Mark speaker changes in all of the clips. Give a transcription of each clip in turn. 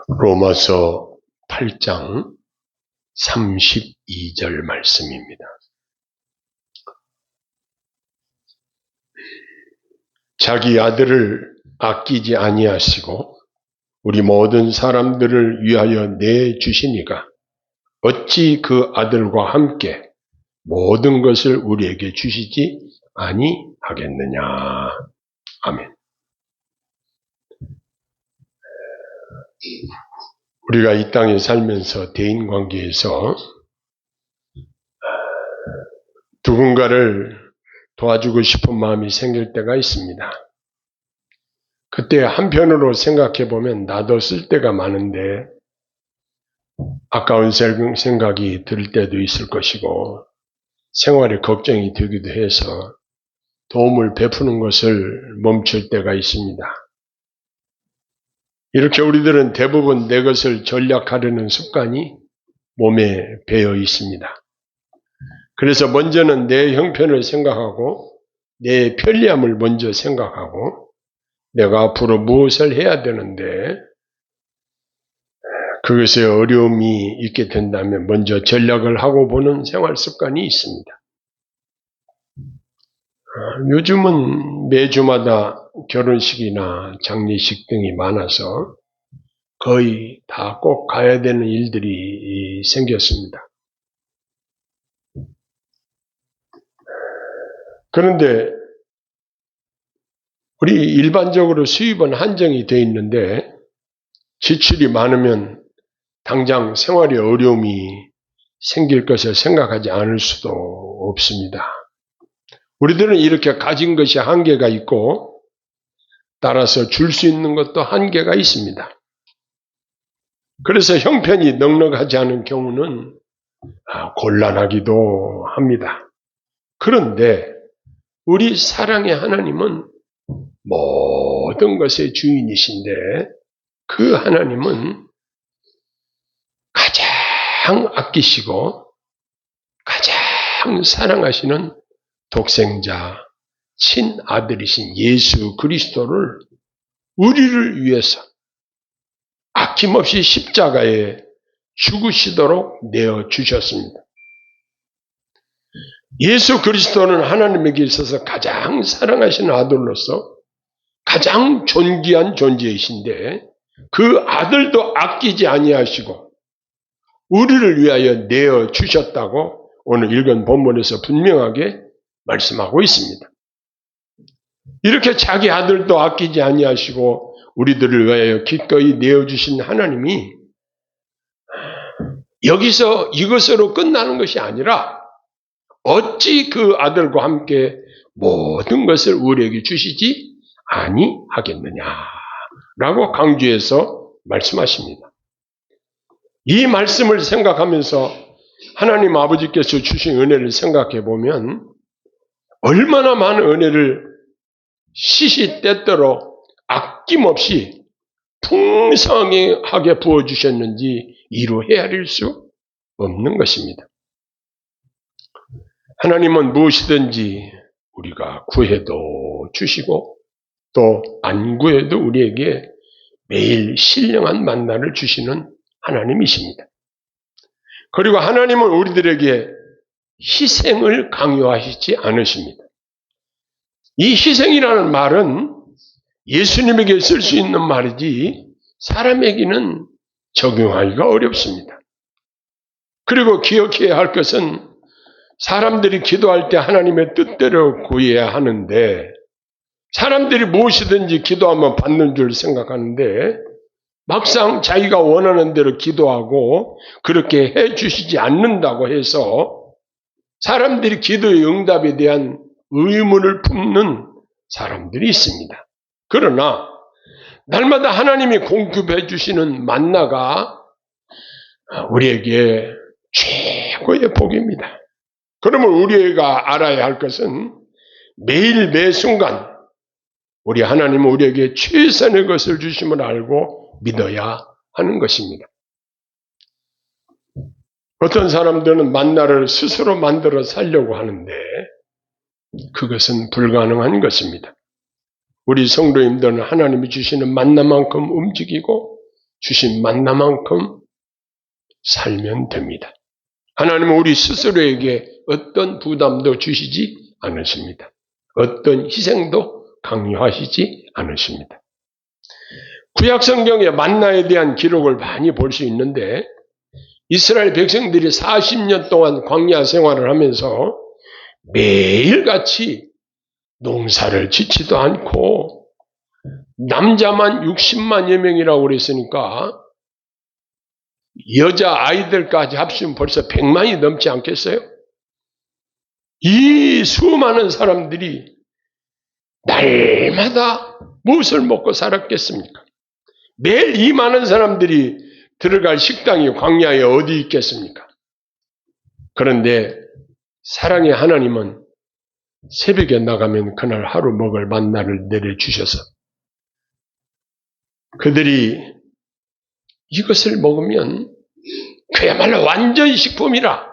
Speaker 1: 로마서 8장 32절 말씀입니다. 자기 아들을 아끼지 아니하시고 우리 모든 사람들을 위하여 내주시니가 어찌 그 아들과 함께 모든 것을 우리에게 주시지 아니하겠느냐. 아멘. 우리가 이 땅에 살면서 대인관계에서 누군가를 도와주고 싶은 마음이 생길 때가 있습니다. 그때 한편으로 생각해 보면 나도 쓸 때가 많은데 아까운 생각이 들 때도 있을 것이고 생활에 걱정이 되기도 해서 도움을 베푸는 것을 멈출 때가 있습니다. 이렇게 우리들은 대부분 내 것을 전략하려는 습관이 몸에 배어 있습니다. 그래서 먼저는 내 형편을 생각하고 내 편리함을 먼저 생각하고 내가 앞으로 무엇을 해야 되는데 그것에 어려움이 있게 된다면 먼저 전략을 하고 보는 생활 습관이 있습니다. 요즘은 매주마다 결혼식이나 장례식 등이 많아서 거의 다 꼭 가야 되는 일들이 생겼습니다. 그런데 우리 일반적으로 수입은 한정이 되어 있는데 지출이 많으면 당장 생활에 어려움이 생길 것을 생각하지 않을 수도 없습니다. 우리들은 이렇게 가진 것이 한계가 있고 따라서 줄 수 있는 것도 한계가 있습니다. 그래서 형편이 넉넉하지 않은 경우는 곤란하기도 합니다. 그런데 우리 사랑의 하나님은 모든 것의 주인이신데 그 하나님은 가장 아끼시고 가장 사랑하시는 독생자, 친아들이신 예수 그리스도를 우리를 위해서 아낌없이 십자가에 죽으시도록 내어주셨습니다. 예수 그리스도는 하나님에게 있어서 가장 사랑하시는 아들로서 가장 존귀한 존재이신데 그 아들도 아끼지 아니하시고 우리를 위하여 내어주셨다고 오늘 읽은 본문에서 분명하게 말씀하고 있습니다. 이렇게 자기 아들도 아끼지 아니하시고 우리들을 위하여 기꺼이 내어주신 하나님이 여기서 이것으로 끝나는 것이 아니라 어찌 그 아들과 함께 모든 것을 우리에게 주시지 아니하겠느냐라고 강조해서 말씀하십니다. 이 말씀을 생각하면서 하나님 아버지께서 주신 은혜를 생각해 보면 얼마나 많은 은혜를 시시때때로 아낌없이 풍성하게 부어주셨는지 이루 헤아릴 수 없는 것입니다. 하나님은 무엇이든지 우리가 구해도 주시고 또 안 구해도 우리에게 매일 신령한 만나를 주시는 하나님이십니다. 그리고 하나님은 우리들에게 희생을 강요하시지 않으십니다. 이 희생이라는 말은 예수님에게 쓸 수 있는 말이지 사람에게는 적용하기가 어렵습니다. 그리고 기억해야 할 것은 사람들이 기도할 때 하나님의 뜻대로 구해야 하는데 사람들이 무엇이든지 기도하면 받는 줄 생각하는데 막상 자기가 원하는 대로 기도하고 그렇게 해주시지 않는다고 해서 사람들이 기도의 응답에 대한 의문을 품는 사람들이 있습니다. 그러나 날마다 하나님이 공급해 주시는 만나가 우리에게 최고의 복입니다. 그러면 우리가 알아야 할 것은 매일 매 순간 우리 하나님은 우리에게 최선의 것을 주심을 알고 믿어야 하는 것입니다. 어떤 사람들은 만나를 스스로 만들어 살려고 하는데 그것은 불가능한 것입니다. 우리 성도님들은 하나님이 주시는 만나만큼 움직이고 주신 만나만큼 살면 됩니다. 하나님은 우리 스스로에게 어떤 부담도 주시지 않으십니다. 어떤 희생도 강요하시지 않으십니다. 구약성경에 만나에 대한 기록을 많이 볼 수 있는데 이스라엘 백성들이 40년 동안 광야 생활을 하면서 매일같이 농사를 짓지도 않고 남자만 60만여 명이라고 그랬으니까 여자 아이들까지 합치면 벌써 100만이 넘지 않겠어요? 이 수많은 사람들이 날마다 무엇을 먹고 살았겠습니까? 매일 이 많은 사람들이 들어갈 식당이 광야에 어디 있겠습니까? 그런데 사랑의 하나님은 새벽에 나가면 그날 하루 먹을 만나를 내려주셔서 그들이 이것을 먹으면 그야말로 완전 식품이라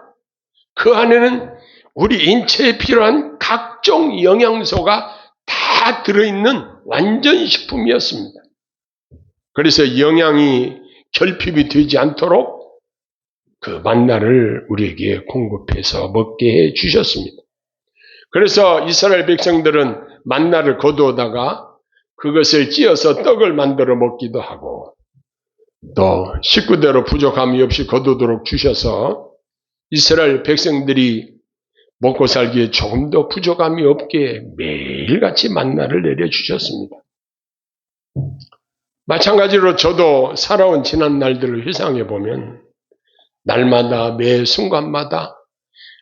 Speaker 1: 그 안에는 우리 인체에 필요한 각종 영양소가 다 들어있는 완전 식품이었습니다. 그래서 영양이 결핍이 되지 않도록 그 만나를 우리에게 공급해서 먹게 해 주셨습니다. 그래서 이스라엘 백성들은 만나를 거두어다가 그것을 찧어서 떡을 만들어 먹기도 하고 또 식구대로 부족함이 없이 거두도록 주셔서 이스라엘 백성들이 먹고 살기에 조금 더 부족함이 없게 매일같이 만나를 내려주셨습니다. 마찬가지로 저도 살아온 지난 날들을 회상해 보면 날마다 매 순간마다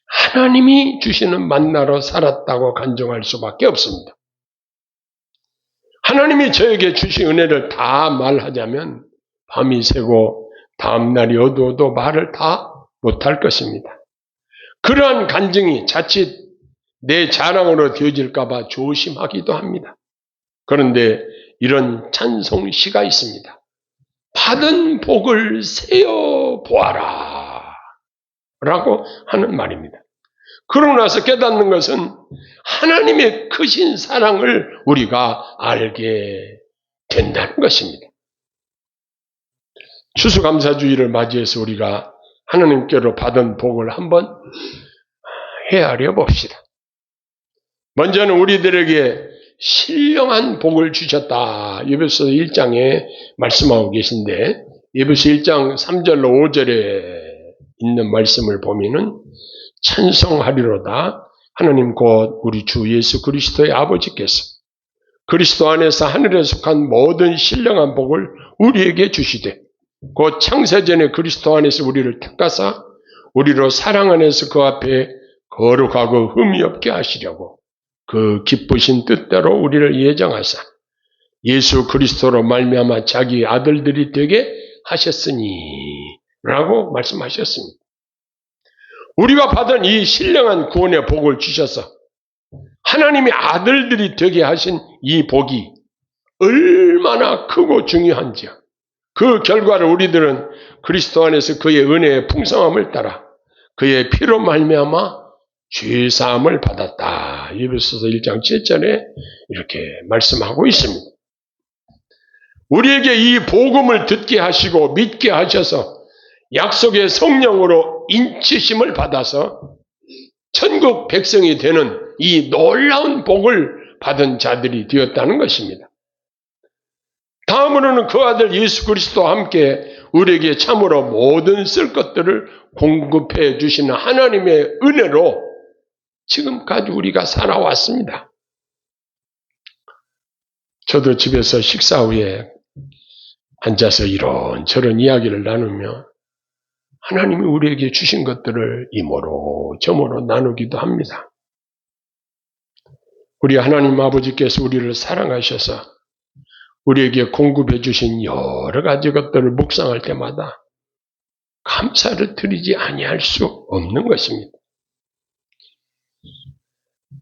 Speaker 1: 하나님이 주시는 만나로 살았다고 간증할 수밖에 없습니다. 하나님이 저에게 주신 은혜를 다 말하자면 밤이 새고 다음날이 어두워도 말을 다 못할 것입니다. 그러한 간증이 자칫 내 자랑으로 되어질까 봐 조심하기도 합니다. 그런데 이런 찬송시가 있습니다. 받은 복을 세어 보아라 라고 하는 말입니다. 그러고 나서 깨닫는 것은 하나님의 크신 사랑을 우리가 알게 된다는 것입니다. 추수감사주의를 맞이해서 우리가 하나님께로 받은 복을 한번 헤아려 봅시다. 먼저는 우리들에게 신령한 복을 주셨다. 에베소 1장에 말씀하고 계신데 에베소 1장 3절로 5절에 있는 말씀을 보면은 찬송하리로다. 하나님 곧 우리 주 예수 그리스도의 아버지께서 그리스도 안에서 하늘에 속한 모든 신령한 복을 우리에게 주시되 곧 창세전에 그리스도 안에서 우리를 택하사 우리로 사랑 안에서 그 앞에 거룩하고 흠이 없게 하시려고 그 기쁘신 뜻대로 우리를 예정하사 예수 그리스도로 말미암아 자기 아들들이 되게 하셨으니 라고 말씀하셨습니다. 우리가 받은 이 신령한 구원의 복을 주셔서 하나님의 아들들이 되게 하신 이 복이 얼마나 크고 중요한지요. 그 결과를 우리들은 그리스도 안에서 그의 은혜의 풍성함을 따라 그의 피로 말미암아 죄사함을 받았다. 에베소서 1장 7절에 이렇게 말씀하고 있습니다. 우리에게 이 복음을 듣게 하시고 믿게 하셔서 약속의 성령으로 인치심을 받아서 천국 백성이 되는 이 놀라운 복을 받은 자들이 되었다는 것입니다. 다음으로는 그 아들 예수 그리스도와 함께 우리에게 참으로 모든 쓸 것들을 공급해 주시는 하나님의 은혜로 지금까지 우리가 살아왔습니다. 저도 집에서 식사 후에 앉아서 이런저런 이야기를 나누며 하나님이 우리에게 주신 것들을 이모로 저모로 나누기도 합니다. 우리 하나님 아버지께서 우리를 사랑하셔서 우리에게 공급해 주신 여러 가지 것들을 묵상할 때마다 감사를 드리지 아니할 수 없는 것입니다.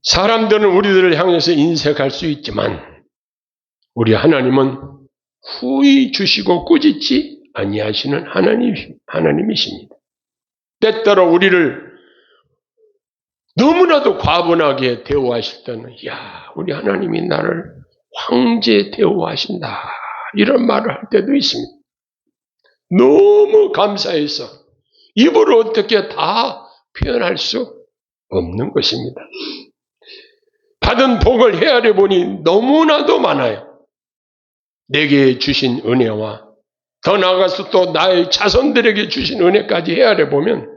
Speaker 1: 사람들은 우리들을 향해서 인색할 수 있지만 우리 하나님은 후히 주시고 꾸짖지 아니하시는 하나님이십니다. 때때로 우리를 너무나도 과분하게 대우하실 때는 야, 우리 하나님이 나를 황제 대우하신다 이런 말을 할 때도 있습니다. 너무 감사해서 입으로 어떻게 다 표현할 수 없는 것입니다. 받은 복을 헤아려 보니 너무나도 많아요. 내게 주신 은혜와 더 나아가서 또 나의 자손들에게 주신 은혜까지 헤아려 보면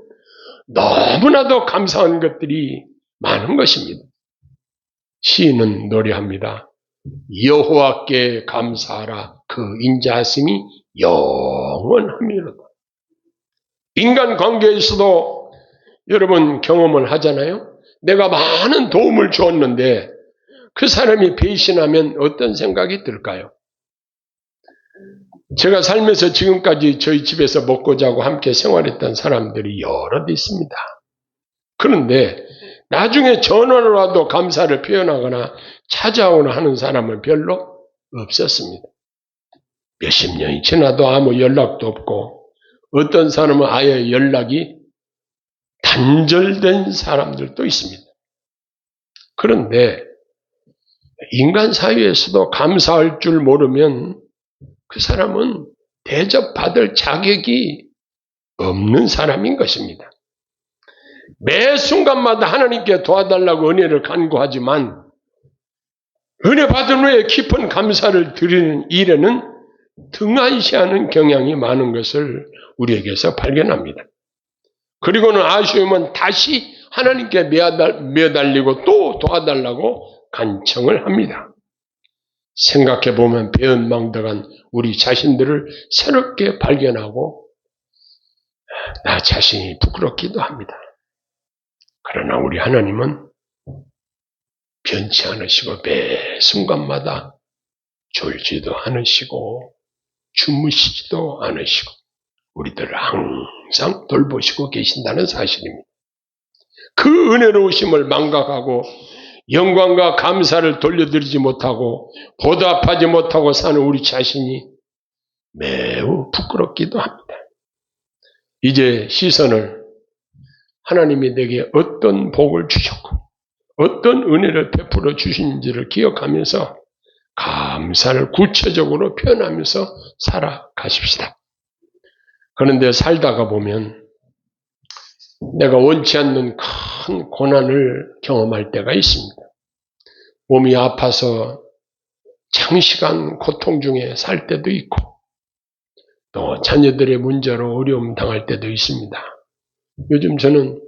Speaker 1: 너무나도 감사한 것들이 많은 것입니다. 시인은 노래합니다. 여호와께 감사하라. 그 인자하심이 영원하미로다. 인간 관계에서도 여러분 경험을 하잖아요. 내가 많은 도움을 주었는데 그 사람이 배신하면 어떤 생각이 들까요? 제가 살면서 지금까지 저희 집에서 먹고 자고 함께 생활했던 사람들이 여럿 있습니다. 그런데 나중에 전화로라도 감사를 표현하거나 찾아오나 하는 사람은 별로 없었습니다. 몇십 년이 지나도 아무 연락도 없고 어떤 사람은 아예 연락이 단절된 사람들도 있습니다. 그런데 인간 사회에서도 감사할 줄 모르면 그 사람은 대접받을 자격이 없는 사람인 것입니다. 매 순간마다 하나님께 도와달라고 은혜를 간구하지만 은혜 받은 후에 깊은 감사를 드리는 일에는 등한시하는 경향이 많은 것을 우리에게서 발견합니다. 그리고는 아쉬우면 다시 하나님께 매달리고 또 도와달라고 간청을 합니다. 생각해보면 배은망덕한 우리 자신들을 새롭게 발견하고 나 자신이 부끄럽기도 합니다. 그러나 우리 하나님은 변치 않으시고 매 순간마다 졸지도 않으시고 주무시지도 않으시고 우리들을 항상 돌보시고 계신다는 사실입니다. 그 은혜로우심을 망각하고 영광과 감사를 돌려드리지 못하고 보답하지 못하고 사는 우리 자신이 매우 부끄럽기도 합니다. 이제 시선을 하나님이 내게 어떤 복을 주셨고 어떤 은혜를 베풀어 주신지를 기억하면서 감사를 구체적으로 표현하면서 살아가십시다. 그런데 살다가 보면 내가 원치 않는 큰 고난을 경험할 때가 있습니다. 몸이 아파서 장시간 고통 중에 살 때도 있고 또 자녀들의 문제로 어려움 당할 때도 있습니다. 요즘 저는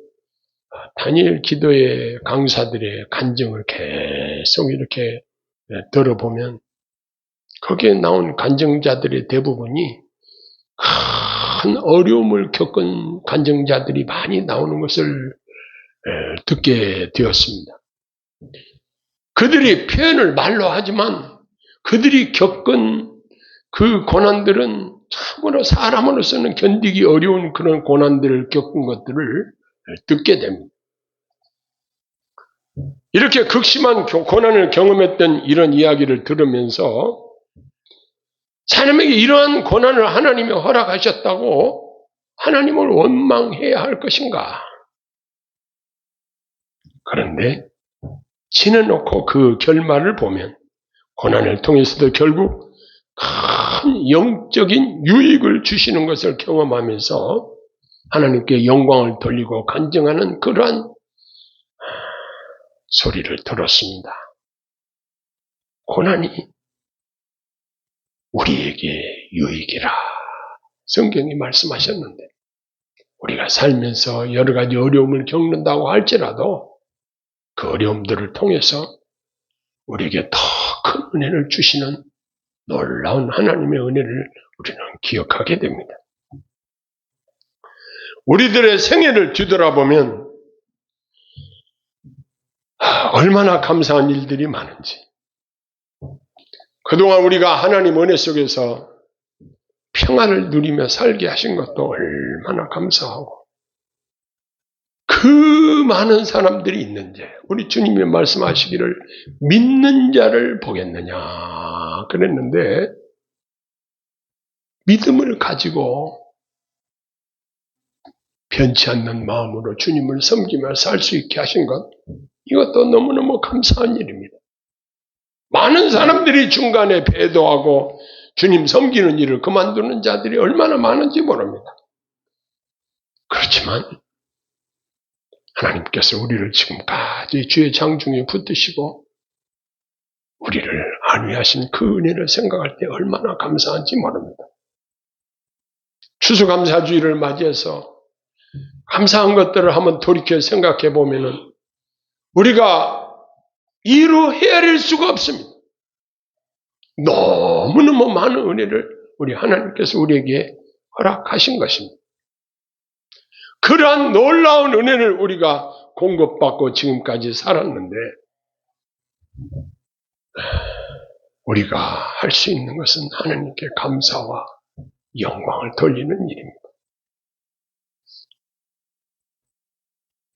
Speaker 1: 다니엘 기도의 강사들의 간증을 계속 이렇게 들어보면 거기에 나온 간증자들의 대부분이 큰 어려움을 겪은 간증자들이 많이 나오는 것을 듣게 되었습니다. 그들이 표현을 말로 하지만 그들이 겪은 그 고난들은 참으로 사람으로서는 견디기 어려운 그런 고난들을 겪은 것들을 듣게 됩니다. 이렇게 극심한 고난을 경험했던 이런 이야기를 들으면서 사람에게 이러한 고난을 하나님이 허락하셨다고 하나님을 원망해야 할 것인가? 그런데 지내놓고 그 결말을 보면 고난을 통해서도 결국 큰 영적인 유익을 주시는 것을 경험하면서 하나님께 영광을 돌리고 간증하는 그러한 소리를 들었습니다. 고난이 우리에게 유익이라 성경이 말씀하셨는데 우리가 살면서 여러 가지 어려움을 겪는다고 할지라도 그 어려움들을 통해서 우리에게 더 큰 은혜를 주시는 놀라운 하나님의 은혜를 우리는 기억하게 됩니다. 우리들의 생애를 뒤돌아보면 얼마나 감사한 일들이 많은지 그동안 우리가 하나님 은혜 속에서 평안을 누리며 살게 하신 것도 얼마나 감사하고 그 많은 사람들이 있는데 우리 주님이 말씀하시기를 믿는 자를 보겠느냐 그랬는데 믿음을 가지고 변치 않는 마음으로 주님을 섬기며 살 수 있게 하신 것 이것도 너무너무 감사한 일입니다. 많은 사람들이 중간에 배도하고 주님 섬기는 일을 그만두는 자들이 얼마나 많은지 모릅니다. 그렇지만 하나님께서 우리를 지금까지 주의 장중에 붙드시고 우리를 안위하신 그 은혜를 생각할 때 얼마나 감사한지 모릅니다. 추수감사주의를 맞이해서 감사한 것들을 한번 돌이켜 생각해 보면은 우리가 이루 헤아릴 수가 없습니다. 너무너무 많은 은혜를 우리 하나님께서 우리에게 허락하신 것입니다. 그러한 놀라운 은혜를 우리가 공급받고 지금까지 살았는데 우리가 할 수 있는 것은 하나님께 감사와 영광을 돌리는 일입니다.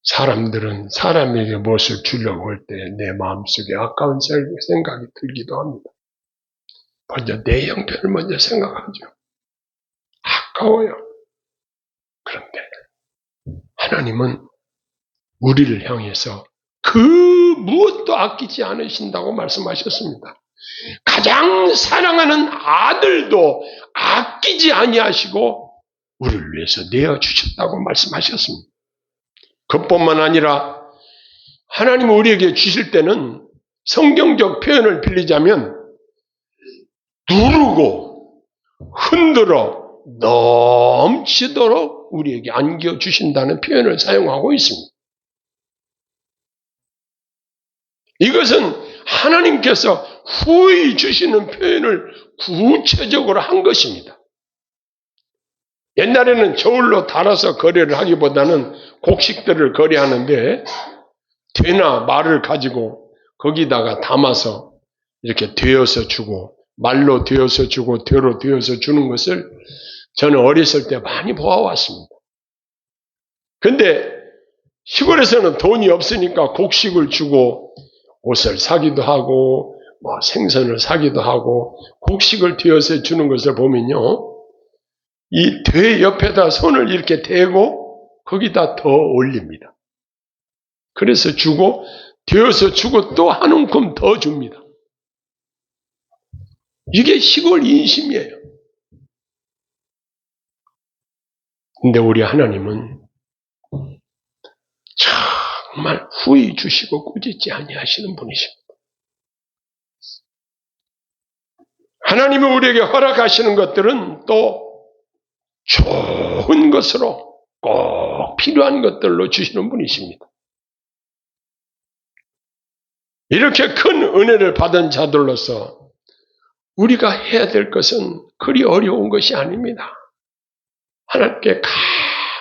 Speaker 1: 사람들은 사람에게 무엇을 주려고 할 때 내 마음속에 아까운 생각이 들기도 합니다. 먼저 내 형편을 먼저 생각하죠. 아까워요. 그런데 하나님은 우리를 향해서 그 무엇도 아끼지 않으신다고 말씀하셨습니다. 가장 사랑하는 아들도 아끼지 아니하시고 우리를 위해서 내어주셨다고 말씀하셨습니다. 그뿐만 아니라 하나님 우리에게 주실 때는 성경적 표현을 빌리자면 누르고 흔들어 넘치도록 우리에게 안겨주신다는 표현을 사용하고 있습니다. 이것은 하나님께서 후히 주시는 표현을 구체적으로 한 것입니다. 옛날에는 저울로 달아서 거래를 하기보다는 곡식들을 거래하는데 되나 말을 가지고 거기다가 담아서 이렇게 되어서 주고 말로 되어서 주고 되로 되어서 주는 것을 저는 어렸을 때 많이 보아왔습니다. 근데 시골에서는 돈이 없으니까 곡식을 주고 옷을 사기도 하고 생선을 사기도 하고 곡식을 되어서 주는 것을 보면요. 이 돼 옆에다 손을 이렇게 대고 거기다 더 올립니다. 그래서 주고 되어서 주고 또 한 움큼 더 줍니다. 이게 시골 인심이에요. 근데 우리 하나님은 정말 후히 주시고 꾸짖지 아니하시는 분이십니다. 하나님은 우리에게 허락하시는 것들은 또 좋은 것으로 꼭 필요한 것들로 주시는 분이십니다. 이렇게 큰 은혜를 받은 자들로서 우리가 해야 될 것은 그리 어려운 것이 아닙니다. 하나님께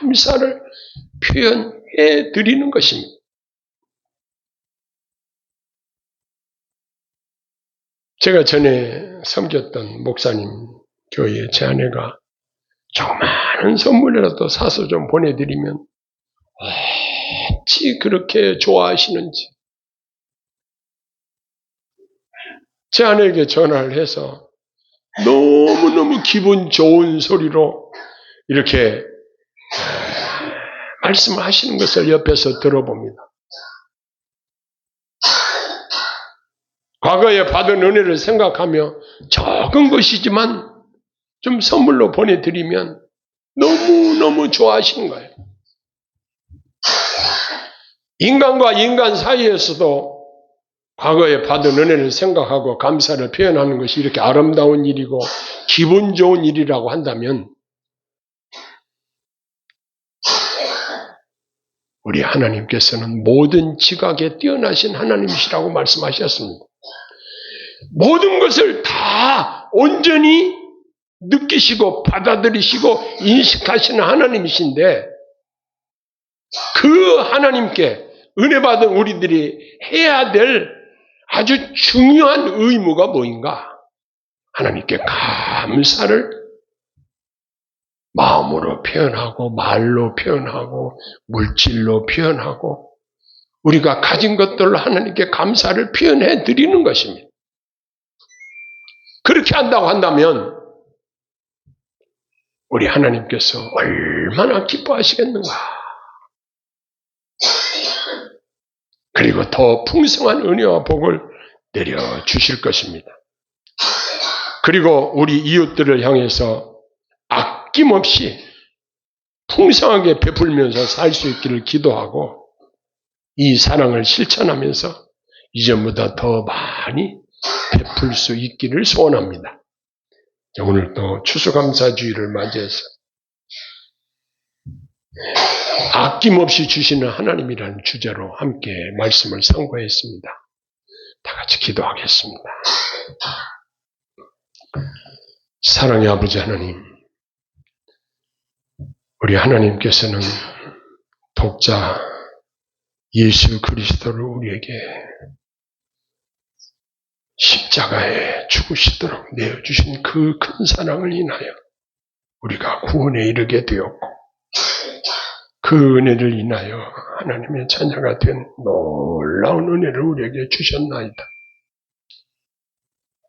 Speaker 1: 감사를 표현해 드리는 것입니다. 제가 전에 섬겼던 목사님 교회에 제 아내가 조그마한 선물이라도 사서 좀 보내드리면 어찌 그렇게 좋아하시는지 제 아내에게 전화를 해서 너무너무 기분 좋은 소리로 이렇게 말씀을 하시는 것을 옆에서 들어봅니다. 과거에 받은 은혜를 생각하며 적은 것이지만 좀 선물로 보내드리면 너무너무 좋아하시는 거예요. 인간과 인간 사이에서도 과거에 받은 은혜를 생각하고 감사를 표현하는 것이 이렇게 아름다운 일이고 기분 좋은 일이라고 한다면 우리 하나님께서는 모든 지각에 뛰어나신 하나님이시라고 말씀하셨습니다. 모든 것을 다 온전히 느끼시고 받아들이시고 인식하시는 하나님이신데 그 하나님께 은혜 받은 우리들이 해야 될 아주 중요한 의무가 뭐인가? 하나님께 감사를 마음으로 표현하고 말로 표현하고 물질로 표현하고 우리가 가진 것들로 하나님께 감사를 표현해 드리는 것입니다. 그렇게 한다고 한다면 우리 하나님께서 얼마나 기뻐하시겠는가. 그리고 더 풍성한 은혜와 복을 내려주실 것입니다. 그리고 우리 이웃들을 향해서 아낌없이 풍성하게 베풀면서 살 수 있기를 기도하고 이 사랑을 실천하면서 이전보다 더 많이 베풀 수 있기를 소원합니다. 오늘 또 추수감사주의를 맞이해서 아낌없이 주시는 하나님이라는 주제로 함께 말씀을 상고했습니다. 다 같이 기도하겠습니다. 사랑의 아버지 하나님, 우리 하나님께서는 독자 예수 그리스도를 우리에게 십자가에 죽으시도록 내어주신 그 큰 사랑을 인하여 우리가 구원에 이르게 되었고 그 은혜를 인하여 하나님의 자녀가 된 놀라운 은혜를 우리에게 주셨나이다.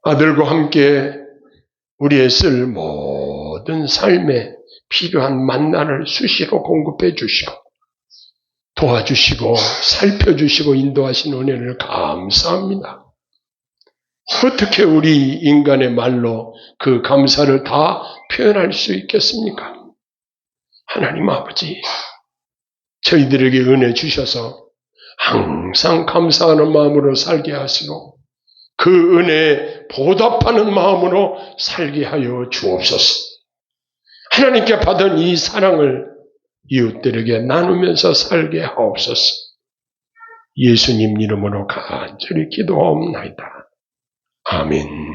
Speaker 1: 아들과 함께 우리의 쓸 모든 삶에 필요한 만나를 수시로 공급해 주시고 도와주시고 살펴주시고 인도하신 은혜를 감사합니다. 어떻게 우리 인간의 말로 그 감사를 다 표현할 수 있겠습니까? 하나님 아버지, 저희들에게 은혜 주셔서 항상 감사하는 마음으로 살게 하시고 그 은혜에 보답하는 마음으로 살게 하여 주옵소서. 하나님께 받은 이 사랑을 이웃들에게 나누면서 살게 하옵소서. 예수님 이름으로 간절히 기도하옵나이다. 아멘.